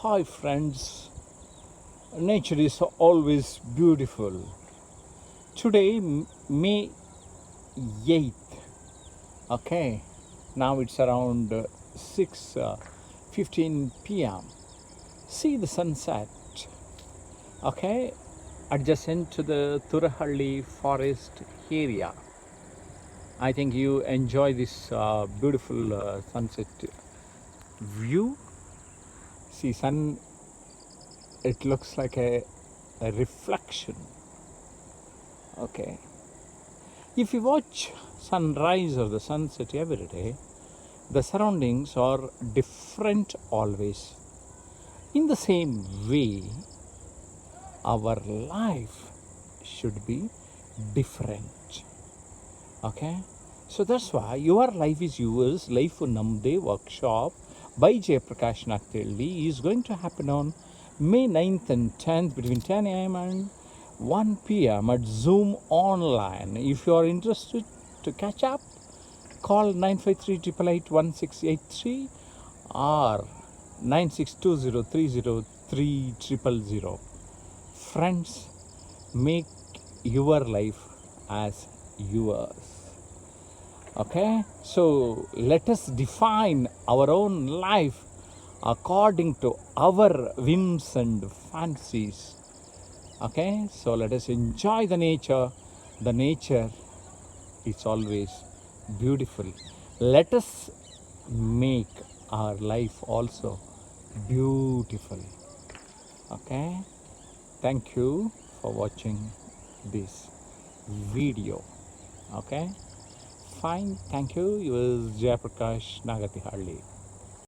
Hi friends, nature is always beautiful. Today, May 8th, okay, now it's around 6:15 p.m. See the sunset, okay, adjacent to the Nagathihalli forest area. I think you enjoy this beautiful sunset view. See, sun, it looks like a reflection. Okay. If you watch sunrise or the sunset every day, the surroundings are different always. In the same way, our life should be different. Okay. So that's why your life is yours. Life Namde workshop by Jayaprakash Nagathihalli is going to happen on May 9th and 10th between 10 a.m. and 1 p.m. at Zoom online. If you are interested to catch up, call 953-888-1683 or 9620303000. Friends, make your life as yours. Okay, so let us define our own life according to our whims and fancies. Okay, so let us enjoy the nature. The nature is always beautiful. Let us make our life also beautiful. Okay, thank you for watching this video. Okay, fine, thank you. Yours Jayaprakash Nagathihalli.